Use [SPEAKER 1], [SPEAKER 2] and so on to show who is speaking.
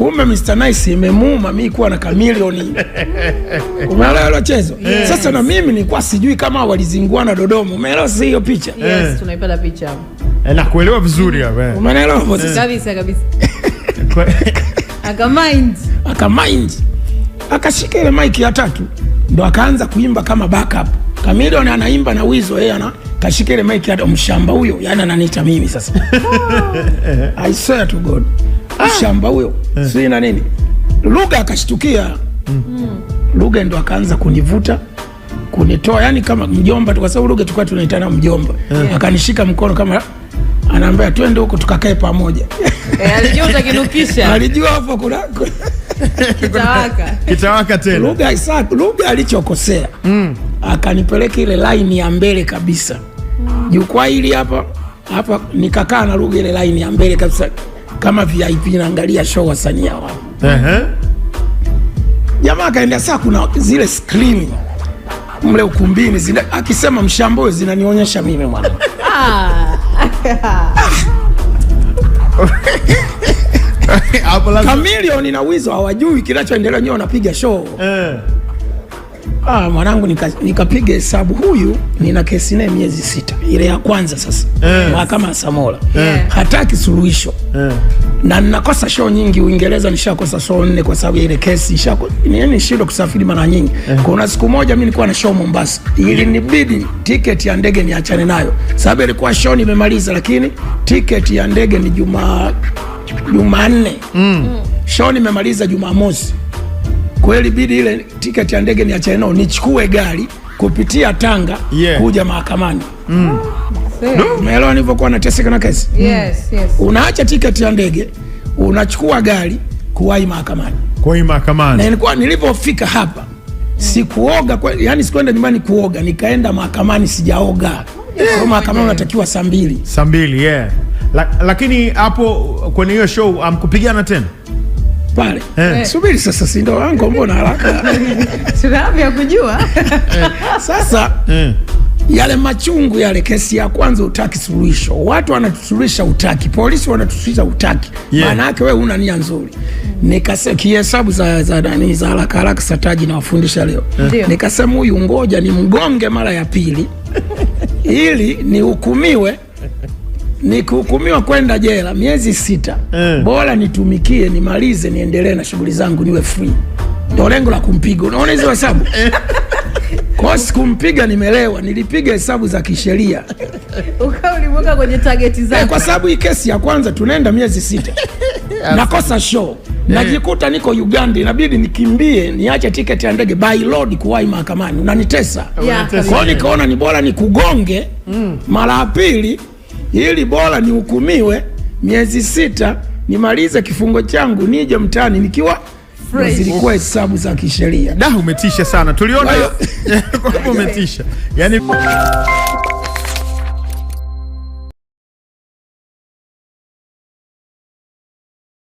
[SPEAKER 1] Kumbe Mr. Nice imemuuma mimi kuwa na kamilioni. Umeelewa hilo chezo? Sasa na mimi nilikuwa sijui kama walizinguana Dodoma. Umeelewa sasa hiyo picha?
[SPEAKER 2] Yes, tunaipata picha hapo.
[SPEAKER 3] Na kuelewa vizuri hapa.
[SPEAKER 1] Umeelewa hapo sasa?
[SPEAKER 2] Kabisa. Akamind.
[SPEAKER 1] Akashika ile mic ya tatu ndo akaanza kuimba kama backup. Chameleone anaimba na Weasel, yeye kashika ile mic ya mshamba huyo, yani ananiita mimi sasa. I swear to God. Mshamba huyo. Si na nini? Lugha akashtukia. Lugha ndo akaanza kunivuta, kunitoa yani kama mjomba tu, kwa sababu Lugha tulikuwa tunaitana mjomba. Akanishika mkono kama anaambia twende huko tukakae pamoja.
[SPEAKER 2] Alijua utakinukisha.
[SPEAKER 1] Alijua hapo kuna
[SPEAKER 2] kitawaka
[SPEAKER 1] tena. Lugha alichokosea. Akanipeleka ile line ya mbele kabisa. Jukwaa hili hapa nikakaa na Lugha ile line ya mbele kabisa kama VIP naangalia show wasanii hao. Jamaa kaenda saa kuna zile screen mle ukumbini zile akisema mshambo zinanionyesha mimi mwana. Chameleone na Weasel hawajui kinachoendelea, nyoa wanapiga show. Mwanangu nikapiga hesabu, huyu nina kesi naye miezi 6. Ile ya kwanza sasa. Mahakama ya Samora. Hataki suluhisho. Na ninakosa show nyingi Uingereza, nishakosa show 4 kwa sababu ile kesi nishindo kusafiri mara nyingi. Kuna siku moja mimi nilikuwa na show Mombasa. Ili nibidi ticket ya ndege niachane nayo. Sababu ilikuwa show nimemaliza, lakini ticket ya ndege ni Jumanne. Show nimemaliza Jumamosi. Kweli bidi ile ticket ya ndege niachane nayo, nichukue gari kupitia Tanga kuja mahakamani. Umeelewa nilivyokuwa nateseka na kesi?
[SPEAKER 2] Yes.
[SPEAKER 1] Unaacha ticket ya ndege, unachukua gari kuwahi mahakamani. Na nilipofika hapa sikuoga, yani sikwenda nyumbani kuoga, nikaenda mahakamani sijaoga. Kwa mahakamani unatakiwa saa 2.
[SPEAKER 3] Lakini hapo kwenye hiyo show amkupigana tena?
[SPEAKER 1] Pale. Subiri sasa, si ndo wangu, mbona haraka?
[SPEAKER 2] Sirabi ya kujua.
[SPEAKER 1] Sasa yale machungu yale, kesi ya kwanza utaki suluhisho. Watu wanatusuluhisha utaki. Polisi wanatusuluhisha utaki. Maana yake wewe una nia nzuri. Nikasema kihesabu za haraka sataji na wafundisha leo. Nikasema huyu ngoja ni mgonge mara ya pili ili nihukumiwe. Nikihukumiwa kwenda jela miezi 6, bora nitumikie nimalize niendelee na shughuli zangu niwe free. Ndio lengo la kumpiga. Unaona hizo hesabu? Kwa sikumpiga nimelewa, nilipiga hesabu za kisheria.
[SPEAKER 2] Uliweka kwenye target zako.
[SPEAKER 1] Kwa sababu hii kesi ya kwanza tunaenda miezi 6. Nakosa show. Najikuta niko Uganda, inabidi nikimbie, niache ticket ya ndege by road kuwahi mahakamani. Unanitesa. Kwa hiyo nikaona ni bora nikugonge mara ya pili, ili bora nihukumiwe miezi 6, nimalize kifungo changu, nije mtaani nikiwa zilikuwa hesabu za kisheria.
[SPEAKER 3] Umetisha sana. Tuliona umetisha. Yani